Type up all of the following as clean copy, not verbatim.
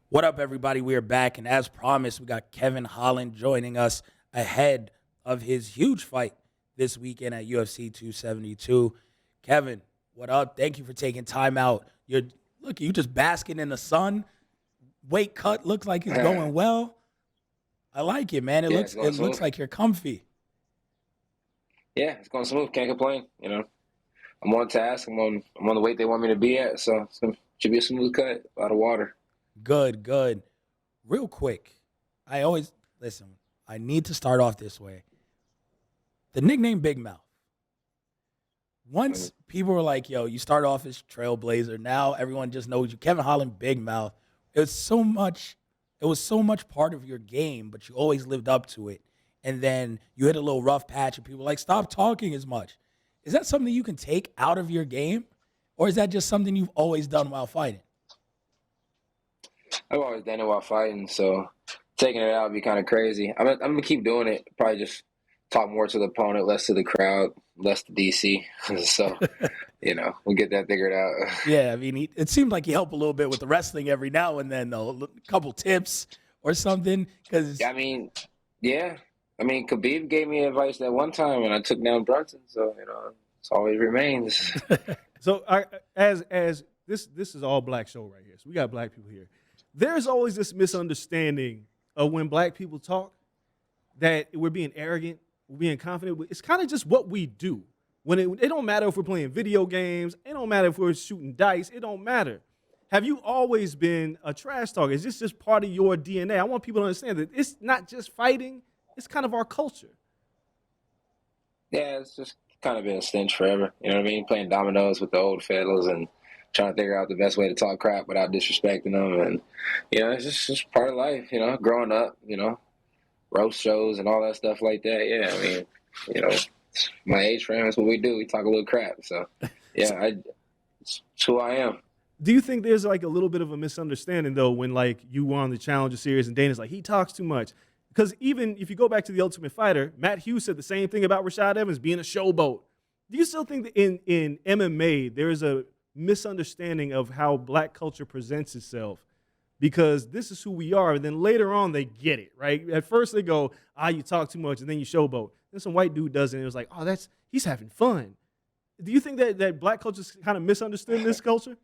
What up, everybody? We are back, and as promised, we got Kevin Holland joining us ahead of his huge fight this weekend at UFC 272. Kevin, what up? Thank you for taking time out. You just basking in the sun. Weight cut looks like it's going well. I like it, man. It Yeah, looks it's it going looks smooth. like you're comfy. Yeah, it's going smooth. Can't complain. I'm on task. I'm on the weight they want me to be at, so should be a smooth cut. A lot of water. Good, good. Real quick, I always listen. I need to start off this way. The nickname Big Mouth. And Once people were like, yo, you start off as Trailblazer. Now everyone just knows you. Kevin Holland, Big Mouth. It was so much part of your game, but you always lived up to it. And then you hit a little rough patch and people were like, stop talking as much. Is that something you can take out of your game? Or is that just something you've always done while fighting? I've always done it while fighting, so taking it out would be kind of crazy. I'm gonna keep doing it. Probably just talk more to the opponent, less to the crowd, less to DC. So we'll get that figured out. Yeah, I mean, it seemed like he helped a little bit with the wrestling every now and then, though. A couple tips or something. Because I mean, yeah. I mean, Khabib gave me advice that one time, and I took down Brunson. So it's always remains. So as this is all black show right here. So we got black people here. There's always this misunderstanding of when black people talk that we're being arrogant, we're being confident. It's kind of just what we do. It don't matter if we're playing video games, it don't matter if we're shooting dice, it don't matter. Have you always been a trash talker? Is this just part of your DNA? I want people to understand that it's not just fighting, it's kind of our culture. Yeah, it's just kind of been a stench forever. You know what I mean? Playing dominoes with the old fellas and trying to figure out the best way to talk crap without disrespecting them. And, it's just part of life, growing up, roast shows and all that stuff like that. Yeah, I mean, you know, my age frame, that's what we do. We talk a little crap. So, yeah, it's who I am. Do you think there's like a little bit of a misunderstanding though when like you were on the Challenger series and Dana's like he talks too much? Because even if you go back to the Ultimate Fighter, Matt Hughes said the same thing about Rashad Evans being a showboat. Do you still think that in MMA there is a misunderstanding of how black culture presents itself? Because this is who we are, and then later on they get it, right? At first they go, you talk too much, and then you showboat. Then some white dude does it, and it was like, he's having fun. Do you think that black culture is kind of misunderstood in this culture?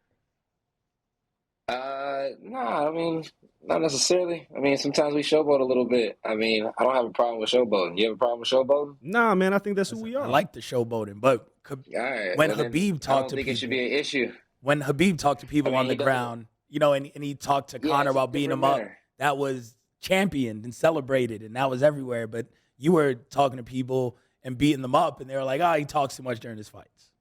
Nah, I mean, not necessarily. I mean, sometimes we showboat a little bit. I mean, I don't have a problem with showboating. You have a problem with showboating? Nah, man, I think that's who we I are. like the showboating, but All right. when Well, then Habib I talked don't to think it should people, be an issue. when Habib talked to I people on mean, the he doesn't. ground, and he talked to Yeah, Connor it's a about beating different him up, manner. that was championed and celebrated, and that was everywhere. But you were talking to people and beating them up, and they were like, he talks too much during his fights.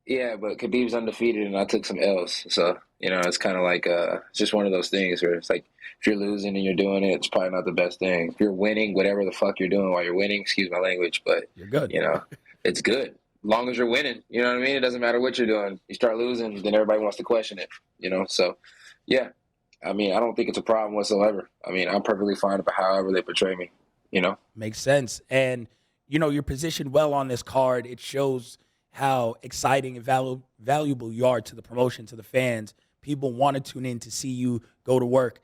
Yeah, but Khabib's undefeated, and I took some L's. So it's kind of like it's just one of those things where it's like if you're losing and you're doing it, it's probably not the best thing. If you're winning, whatever the fuck you're doing while you're winning, excuse my language, but You're good. you know, it's good. As long as you're winning, you know what I mean? It doesn't matter what you're doing. You start losing, then everybody wants to question it, So, yeah, I mean, I don't think it's a problem whatsoever. I mean, I'm perfectly fine about however they portray me, you know? Makes sense. And, you're positioned well on this card. It shows how exciting and valuable you are to the promotion, to the fans. People want to tune in to see you go to work.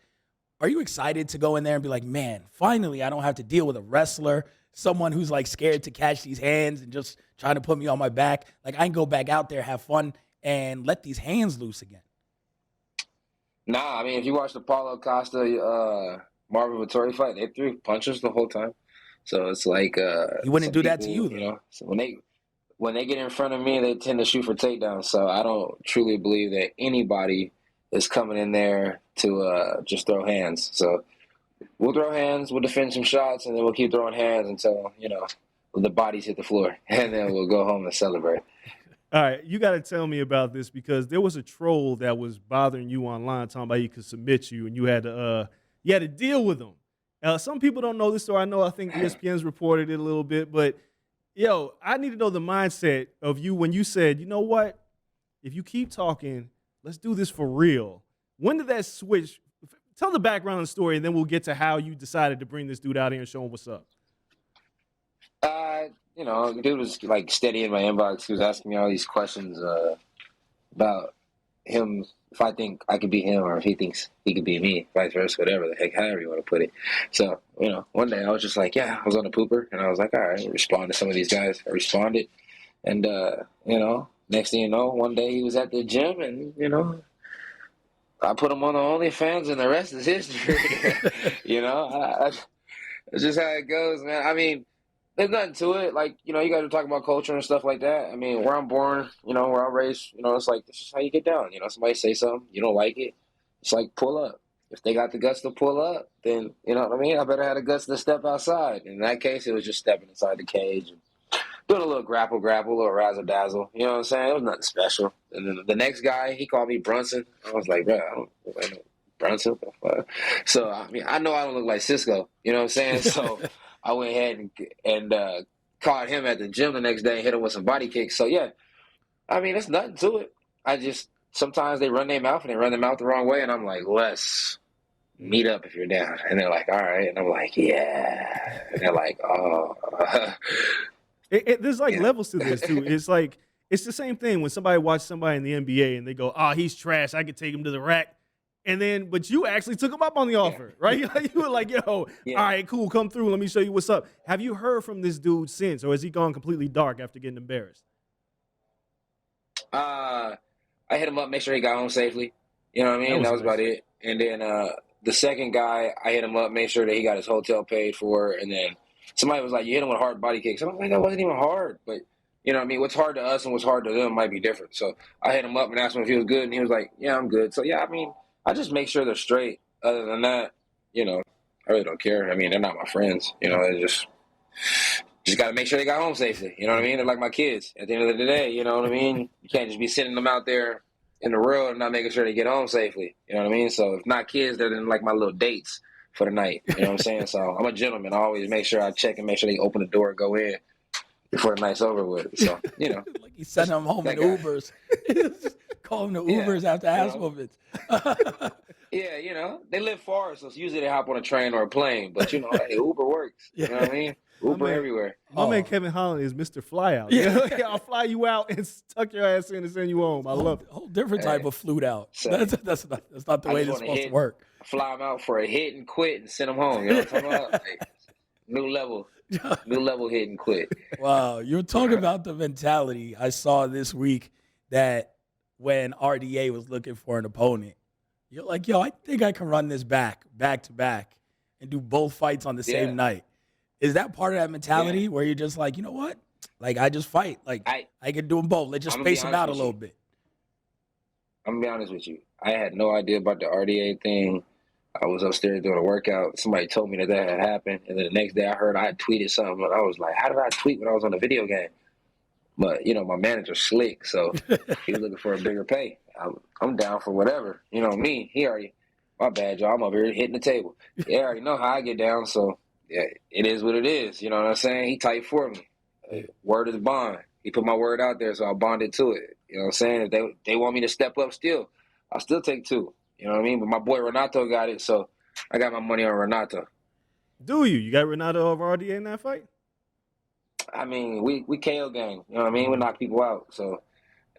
Are you excited to go in there and be like, man, finally, I don't have to deal with a wrestler, someone who's like scared to catch these hands and just trying to put me on my back? Like, I can go back out there, have fun, and let these hands loose again. Nah, I mean, if you watch the Paulo Costa, Marvin Vettori fight, they threw punches the whole time. So it's like He wouldn't some do that to people, you, though. so when they get in front of me, they tend to shoot for takedowns. So I don't truly believe that anybody is coming in there to just throw hands. So we'll throw hands, we'll defend some shots, and then we'll keep throwing hands until the bodies hit the floor, and then we'll go home and celebrate. All right, you got to tell me about this because there was a troll that was bothering you online, talking about he could submit you, and you had to deal with him. Some people don't know this story. I think ESPN's reported it a little bit, but I need to know the mindset of you when you said, you know what, if you keep talking, let's do this for real. When did that switch? Tell the background of the story, and then we'll get to how you decided to bring this dude out here and show him what's up. The dude was like steady in my inbox. He was asking me all these questions about him, if I think I could be him, or if he thinks he could be me, vice versa, whatever the heck, however you want to put it. So, one day I was just like, yeah, I was on the pooper, and I was like, all right, respond to some of these guys. I responded, and next thing you know, one day he was at the gym, and I put him on the OnlyFans, and the rest is history. It's just how it goes, man. I mean, there's nothing to it. Like, you got to talk about culture and stuff like that. I mean, where I'm born, where I'm raised, it's like, this is how you get down. Somebody say something, you don't like it. It's like, pull up. If they got the guts to pull up, then, you know what I mean? I better have the guts to step outside. In that case, it was just stepping inside the cage and doing a little grapple, a little razzle-dazzle. You know what I'm saying? It was nothing special. And then the next guy, he called me Brunson. I was like, bro, I don't know Brunson. So, I mean, I know I don't look like Cisco. You know what I'm saying? So I went ahead and caught him at the gym the next day and hit him with some body kicks. So, yeah, I mean, it's nothing to it. Sometimes they run their mouth and they run their mouth the wrong way. And I'm like, let's meet up if you're down. And they're like, all right. And I'm like, yeah. And they're like, oh. There's levels to this too. It's like, it's the same thing when somebody watches somebody in the NBA and they go, oh, he's trash, I could take him to the rack. But you actually took him up on the offer, right? You were like, yo, all right, cool, come through, let me show you what's up. Have you heard from this dude since, or has he gone completely dark after getting embarrassed? I hit him up, make sure he got home safely. You know what I mean? That was about it. And then the second guy, I hit him up, made sure that he got his hotel paid for, and then somebody was like, you hit him with hard body kicks. I'm like, that wasn't even hard. But, you know what I mean? What's hard to us and what's hard to them might be different. So I hit him up and asked him if he was good, and he was like, yeah, I'm good. So, yeah, I mean, I just make sure they're straight. Other than that, I really don't care. I mean, they're not my friends. They just got to make sure they got home safely. You know what I mean? They're like my kids at the end of the day. You know what I mean? You can't just be sending them out there in the world and not making sure they get home safely. You know what I mean? So if not kids, they're then like my little dates for the night. You know what I'm saying? So I'm a gentleman. I always make sure I check and make sure they open the door and go in before the night's over with. So, like he sent them home in Ubers. Call them the Ubers after ass whoopings. Yeah, they live far, so usually they hop on a train or a plane. But, hey, Uber works. You know what I mean? Uber everywhere. My man Kevin Holland is Mr. Flyout. Yeah. I'll fly you out and tuck your ass in and send you home. I love it. A whole different type of flute out. So, that's not the way it's supposed to work. Fly them out for a hit and quit and send them home. You know what I'm talking about? Like, new level hit and quit. Wow. You're talking about the mentality. I saw this week that when RDA was looking for an opponent, you're like, yo, I think I can run this back to back and do both fights on the same night. Is that part of that mentality where you're just like, you know what? Like, I just fight. Like, I can do them both. Let's just space them out a little bit. I'm going to be honest with you. I had no idea about the RDA thing. I was upstairs doing a workout. Somebody told me that had happened. And then the next day I heard I had tweeted something. And I was like, how did I tweet when I was on the video game? But, my manager's slick, so he was looking for a bigger pay. I'm down for whatever. You know me. He already, my bad, y'all. I'm over here hitting the table. He already know how I get down, so yeah, it is what it is. You know what I'm saying? He tight for me. Word is bond. He put my word out there, so I bonded to it. You know what I'm saying? If they want me to step up still, I'll still take two. You know what I mean? But my boy Renato got it, so I got my money on Renato. Do you? You got Renato over RDA in that fight? I mean, we KO gang. You know what I mean? We knock people out. So,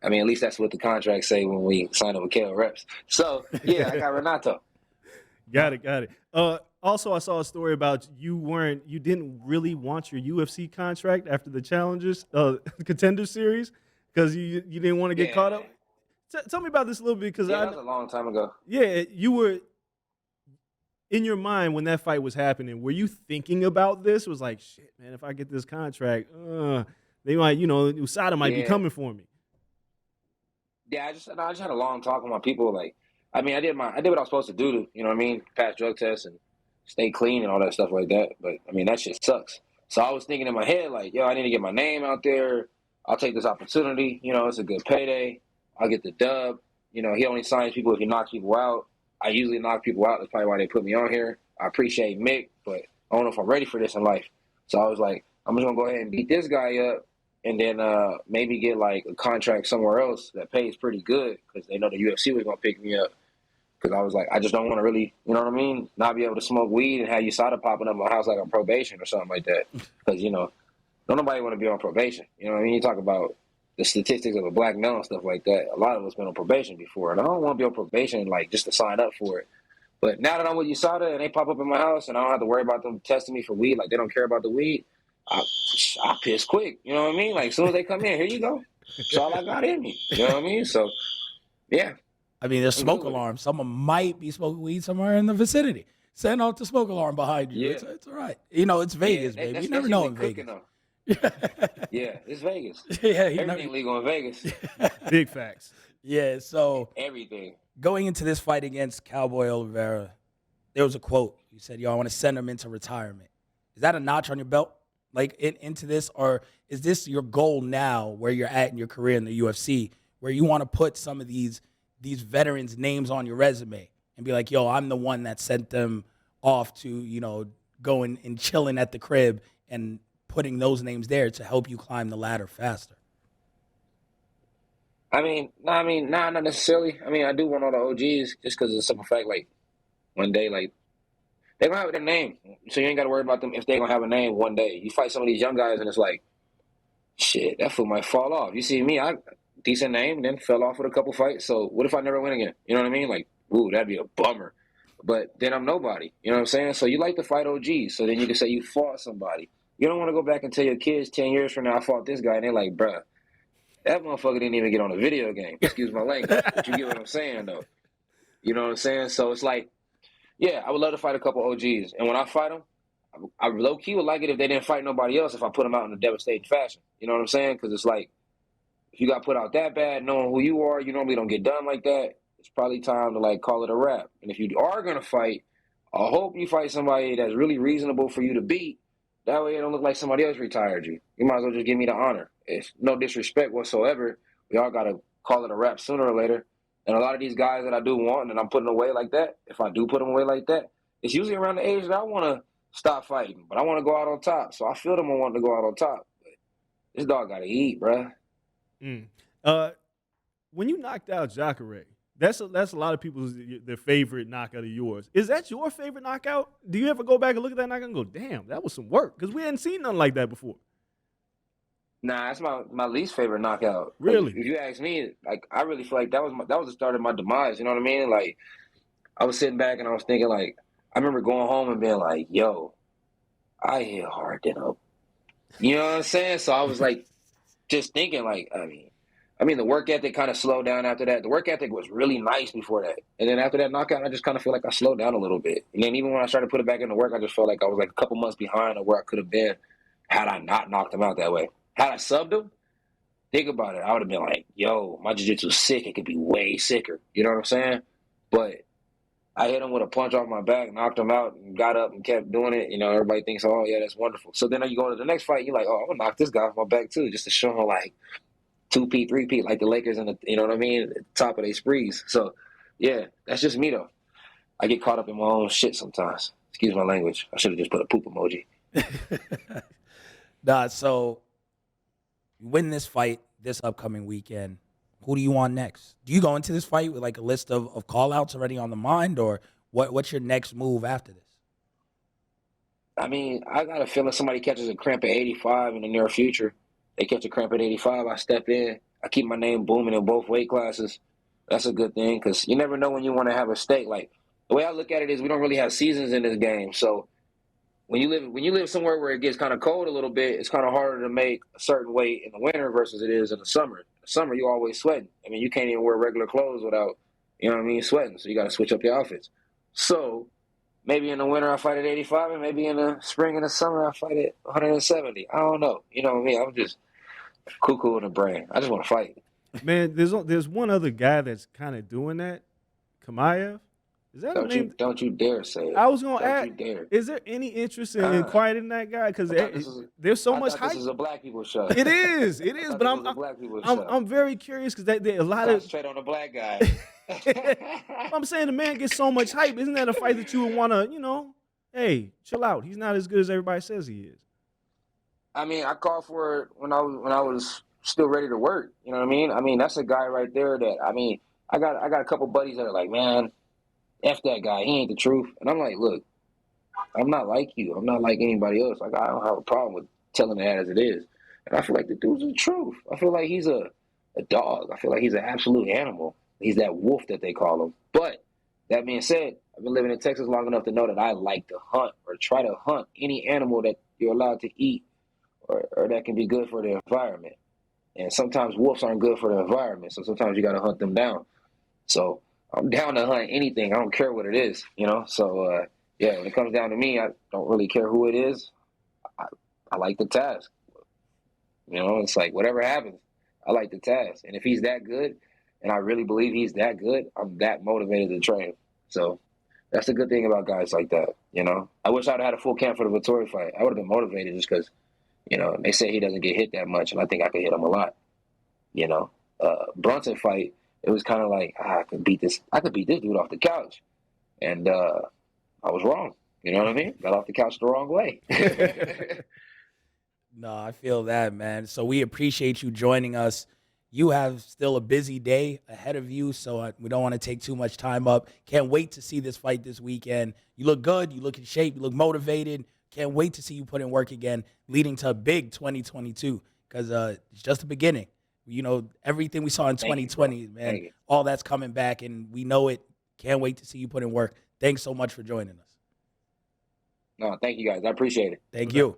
I mean, at least that's what the contracts say when we sign up with KO reps. So, yeah, I got Renato. Got it. Also, I saw a story about you didn't really want your UFC contract after the Challengers Contender Series because you didn't want to get caught up. Tell me about this a little bit because that was a long time ago. Yeah, you were in your mind when that fight was happening. Were you thinking about this? It was like, shit, man, if I get this contract, they might, USADA might be coming for me. Yeah, I just had a long talk with my people. Like, I mean, I did what I was supposed to do to, you know what I mean, pass drug tests and stay clean and all that stuff like that. But I mean, that shit sucks. So I was thinking in my head, like, yo, I need to get my name out there. I'll take this opportunity. It's a good payday. I'll get the dub. He only signs people if he knocks people out. I usually knock people out. That's probably why they put me on here. I appreciate Mick, but I don't know if I'm ready for this in life. So I was like, I'm just going to go ahead and beat this guy up and then maybe get like a contract somewhere else that pays pretty good because they know the UFC was going to pick me up. Because I was like, I just don't want to really, you know what I mean, not be able to smoke weed and have USADA popping up in my house like on probation or something like that. Because, don't nobody want to be on probation. You know what I mean? You talk about the statistics of a black male and stuff like that, a lot of us been on probation before, and I don't want to be on probation like just to sign up for it. But now that I'm with USADA and they pop up in my house and I don't have to worry about them testing me for weed, like they don't care about the weed, I piss quick. You know what I mean? Like as soon as they come in, here you go. That's all I got in me. You know what I mean? So, yeah. I mean, there's smoke alarms. Someone might be smoking weed somewhere in the vicinity. Send off the smoke alarm behind you. Yeah. It's all right. You know, it's Vegas, baby. You never know in Vegas. Yeah, it's Vegas. Yeah, everything legal in Vegas. Big facts. Yeah, so everything. Going into this fight against Cowboy Oliveira, there was a quote. You said, "Yo, I want to send him into retirement." Is that a notch on your belt, like into this, or is this your goal now, where you're at in your career in the UFC, where you want to put some of these veterans' names on your resume and be like, "Yo, I'm the one that sent them off to going and chilling at the crib and putting those names there to help you climb the ladder faster"? Nah, not necessarily. I mean, I do want all the OGs just because of the simple fact, like, one day, like, they're going to have their name. So you ain't got to worry about them if they're going to have a name one day. You fight some of these young guys, and it's like, shit, that fool might fall off. You see me, I decent name, then fell off with a couple fights. So what if I never win again? You know what I mean? Like, ooh, that'd be a bummer. But then I'm nobody. You know what I'm saying? So you like to fight OGs. So then you can say you fought somebody. You don't want to go back and tell your kids 10 years from now, I fought this guy. And they're like, bruh, that motherfucker didn't even get on a video game. Excuse my language. But you get what I'm saying, though. You know what I'm saying? So it's like, yeah, I would love to fight a couple OGs. And when I fight them, I low-key would like it if they didn't fight nobody else if I put them out in a devastating fashion. You know what I'm saying? Because it's like, if you got put out that bad, knowing who you are, you normally don't get done like that. It's probably time to, like, call it a wrap. And if you are going to fight, I hope you fight somebody that's really reasonable for you to beat. That way it don't look like somebody else retired you. You might as well just give me the honor. It's no disrespect whatsoever. We all got to call it a wrap sooner or later. And a lot of these guys that I do want and I'm putting away like that, if I do put them away like that, it's usually around the age that I want to stop fighting. But I want to go out on top. So I feel them on wanting to go out on top. But this dog got to eat, bruh. When you knocked out Jacare, that's a lot of people's their favorite knockout of yours. Is that your favorite knockout? Do you ever go back and look at that knockout and go, damn, that was some work? Because we hadn't seen nothing like that before. Nah, that's my least favorite knockout. Really? Like, if you ask me, like, I really feel like that was the start of my demise. You know what I mean? Like, I was sitting back and I was thinking, like, I remember going home and being like, yo, I hit hard than up. You know what I'm saying? So I was like, just thinking, like, I mean, the work ethic kind of slowed down after that. The work ethic was really nice before that. And then after that knockout, I just kind of feel like I slowed down a little bit. And then even when I started to put it back into work, I just felt like I was like a couple months behind of where I could have been had I not knocked him out that way. Had I subbed him, think about it. I would have been like, yo, my jiu-jitsu's sick. It could be way sicker. You know what I'm saying? But I hit him with a punch off my back, knocked him out, and got up and kept doing it. You know, everybody thinks, oh, yeah, that's wonderful. So then you go to the next fight, you're like, oh, I'm going to knock this guy off my back too, just to show him, like, 2P, 3P, like the Lakers and you know what I mean, at the top of their sprees. So, yeah, that's just me, though. I get caught up in my own shit sometimes. Excuse my language. I should have just put a poop emoji. Nah, so you win this fight this upcoming weekend. Who do you want next? Do you go into this fight with like a list of call-outs already on the mind, or what's your next move after this? I mean, I got a feeling somebody catches a cramp at 85 in the near future. They catch a cramp at 85, I step in. I keep my name booming in both weight classes. That's a good thing because you never know when you want to have a stake. Like, the way I look at it is we don't really have seasons in this game. So when you live somewhere where it gets kind of cold a little bit, it's kind of harder to make a certain weight in the winter versus it is in the summer. In the summer, you always sweating. I mean, you can't even wear regular clothes without, you know what I mean, sweating. So you got to switch up your outfits. So maybe in the winter I fight at 85, and maybe in the spring and the summer I fight at 170. I don't know. You know what I mean? I'm just cuckoo in the brain. I just want to fight. Man, there's one other guy that's kind of doing that. Kamayev. Is that a name? Don't you dare say it. I was going to ask, you dare. Is there any interest in inquiring that guy? Because there's so much hype. This is a black people show. It is. But I'm very curious because a lot of concentrate on the black guy. I'm saying the man gets so much hype. Isn't that a fight that you would want to, hey, chill out. He's not as good as everybody says he is. I mean, I called for it when I was still ready to work. You know what I mean? I mean, that's a guy right there that I got a couple buddies that are like, man, F that guy. He ain't the truth. And I'm like, look, I'm not like you. I'm not like anybody else. Like, I don't have a problem with telling it as it is. And I feel like the dude's the truth. I feel like he's a dog. I feel like he's an absolute animal. He's that wolf that they call him. But that being said, I've been living in Texas long enough to know that I like to hunt or try to hunt any animal that you're allowed to eat or that can be good for the environment. And sometimes wolves aren't good for the environment, so sometimes you got to hunt them down. So I'm down to hunt anything. I don't care what it is, you know. So yeah, when it comes down to me, I don't really care who it is. I like the task. You know, it's like whatever happens, I like the task. And if he's that good, and I really believe he's that good, I'm that motivated to train. So that's the good thing about guys like that. You know, I wish I'd had a full camp for the Vittori fight. I would have been motivated just because, you know, they say he doesn't get hit that much, and I think I could hit him a lot. You know, Brunson fight, it was kind of like I could beat this dude off the couch, and I was wrong. You know what I mean? Got off the couch the wrong way. No, I feel that, man. So we appreciate you joining us. You have still a busy day ahead of you, so we don't want to take too much time up. Can't wait to see this fight this weekend. You look good. You look in shape. You look motivated. Can't wait to see you put in work again, leading to a big 2022, because it's just the beginning. You know, everything we saw in 2020, man, all that's coming back, and we know it. Can't wait to see you put in work. Thanks so much for joining us. No, thank you guys. I appreciate it. Thank you.